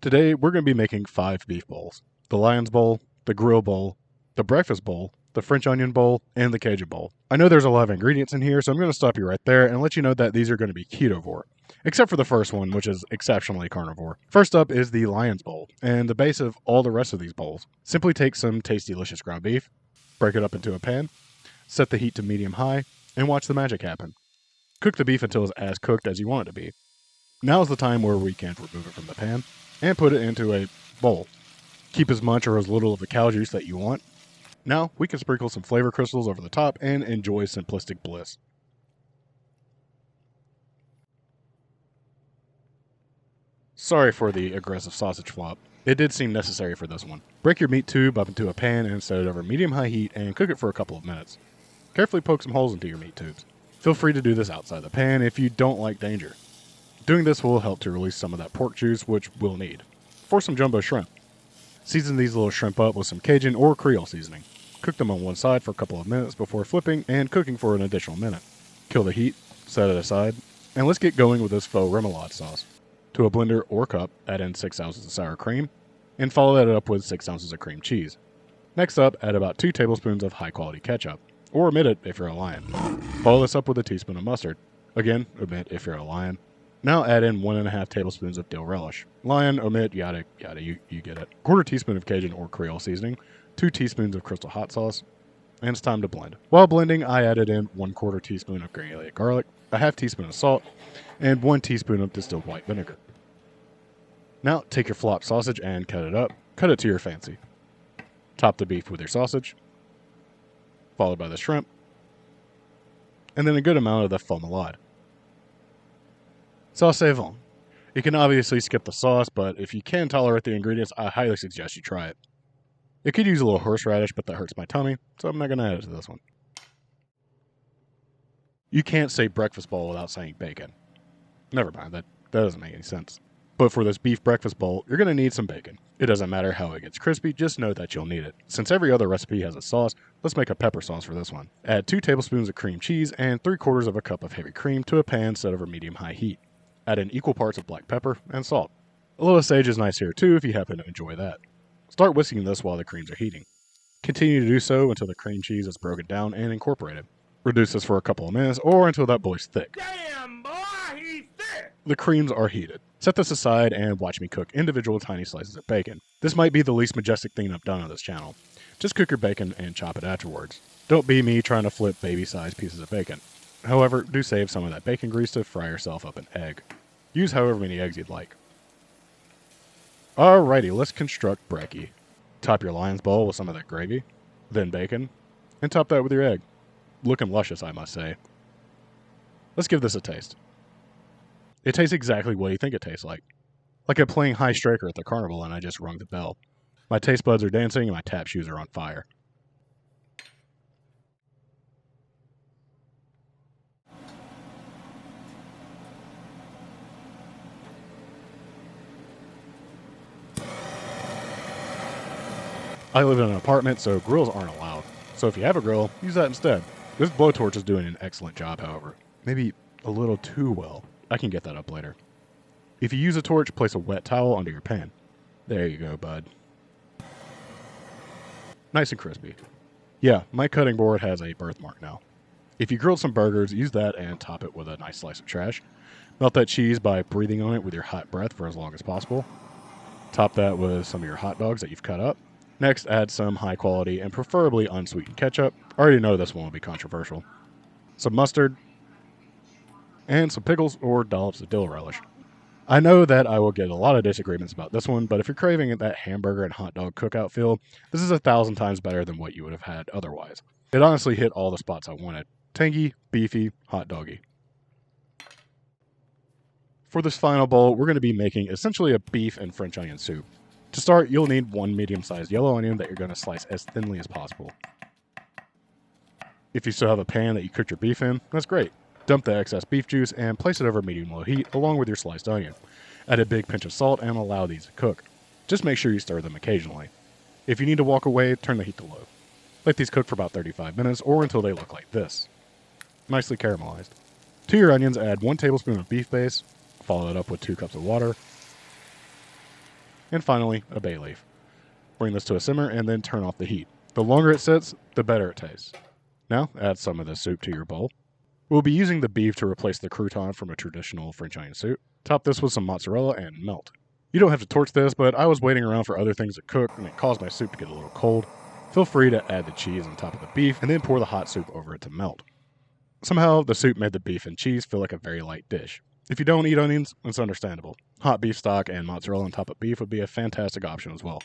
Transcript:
Today, we're going to be making 5 beef bowls. The Lion's Bowl, the Grill Bowl, the Breakfast Bowl, the French Onion Bowl, and the Cajun Bowl. I know there's a lot of ingredients in here, so I'm going to stop you right there and let you know that these are going to be ketovore. Except for the first one, which is exceptionally carnivore. First up is the Lion's Bowl, and the base of all the rest of these bowls. Simply take some tasty, delicious ground beef, break it up into a pan, set the heat to medium-high, and watch the magic happen. Cook the beef until it's as cooked as you want it to be. Now is the time where we can remove it from the pan and put it into a bowl. Keep as much or as little of the cow juice that you want. Now we can sprinkle some flavor crystals over the top and enjoy simplistic bliss. Sorry for the aggressive sausage flop. It did seem necessary for this one. Break your meat tube up into a pan and set it over medium-high heat and cook it for a couple of minutes. Carefully poke some holes into your meat tubes. Feel free to do this outside the pan if you don't like danger. Doing this will help to release some of that pork juice, which we'll need. For some jumbo shrimp. Season these little shrimp up with some Cajun or Creole seasoning. Cook them on one side for a couple of minutes before flipping and cooking for an additional minute. Kill the heat, set it aside, and let's get going with this faux remoulade sauce. To a blender or cup, add in 6 ounces of sour cream, and follow that up with 6 ounces of cream cheese. Next up, add about 2 tablespoons of high-quality ketchup, or omit it if you're a lion. Follow this up with a teaspoon of mustard. Again, omit if you're a lion. Now add in 1.5 tablespoons of dill relish. Lion, omit, yada, yada, you get it. Quarter teaspoon of Cajun or Creole seasoning, 2 teaspoons of crystal hot sauce, and it's time to blend. While blending, I added in 1/4 teaspoon of granulated garlic, a half teaspoon of salt, and 1 teaspoon of distilled white vinegar. Now take your flop sausage and cut it up. Cut it to your fancy. Top the beef with your sausage, followed by the shrimp, and then a good amount of the remoulade. Sauce vent. You can obviously skip the sauce, but if you can tolerate the ingredients, I highly suggest you try it. It could use a little horseradish, but that hurts my tummy, so I'm not going to add it to this one. You can't say breakfast bowl without saying bacon. Never mind, that doesn't make any sense. But for this beef breakfast bowl, you're going to need some bacon. It doesn't matter how it gets crispy, just know that you'll need it. Since every other recipe has a sauce, let's make a pepper sauce for this one. Add 2 tablespoons of cream cheese and 3/4 of a cup of heavy cream to a pan set over medium-high heat. Add in equal parts of black pepper and salt. A little sage is nice here too if you happen to enjoy that. Start whisking this while the creams are heating. Continue to do so until the cream cheese is broken down and incorporated. Reduce this for a couple of minutes or until that boy's thick. Damn, boy, he's thick! The creams are heated. Set this aside and watch me cook individual tiny slices of bacon. This might be the least majestic thing I've done on this channel. Just cook your bacon and chop it afterwards. Don't be me trying to flip baby-sized pieces of bacon. However, do save some of that bacon grease to fry yourself up an egg. Use however many eggs you'd like. Alrighty, let's construct brekkie. Top your lion's bowl with some of that gravy, then bacon, and top that with your egg. Looking luscious, I must say. Let's give this a taste. It tastes exactly what you think it tastes like. Like I'm playing high striker at the carnival and I just rung the bell. My taste buds are dancing and my tap shoes are on fire. I live in an apartment, so grills aren't allowed. So if you have a grill, use that instead. This blowtorch is doing an excellent job, however. Maybe a little too well. I can get that up later. If you use a torch, place a wet towel under your pan. There you go, bud. Nice and crispy. Yeah, my cutting board has a birthmark now. If you grilled some burgers, use that and top it with a nice slice of trash. Melt that cheese by breathing on it with your hot breath for as long as possible. Top that with some of your hot dogs that you've cut up. Next, add some high quality and preferably unsweetened ketchup. I already know this one will be controversial. Some mustard, and some pickles or dollops of dill relish. I know that I will get a lot of disagreements about this one, but if you're craving that hamburger and hot dog cookout feel, this is 1,000 times better than what you would have had otherwise. It honestly hit all the spots I wanted. Tangy, beefy, hot doggy. For this final bowl, we're going to be making essentially a beef and French onion soup. To start, you'll need 1 medium-sized yellow onion that you're going to slice as thinly as possible. If you still have a pan that you cooked your beef in, that's great. Dump the excess beef juice and place it over medium-low heat along with your sliced onion. Add a big pinch of salt and allow these to cook. Just make sure you stir them occasionally. If you need to walk away, turn the heat to low. Let these cook for about 35 minutes or until they look like this. Nicely caramelized. To your onions, add 1 tablespoon of beef base, follow it up with 2 cups of water, and finally, a bay leaf. Bring this to a simmer and then turn off the heat. The longer it sits, the better it tastes. Now, add some of the soup to your bowl. We'll be using the beef to replace the crouton from a traditional French onion soup. Top this with some mozzarella and melt. You don't have to torch this, but I was waiting around for other things to cook and it caused my soup to get a little cold. Feel free to add the cheese on top of the beef and then pour the hot soup over it to melt. Somehow, the soup made the beef and cheese feel like a very light dish. If you don't eat onions, it's understandable. Hot beef stock and mozzarella on top of beef would be a fantastic option as well.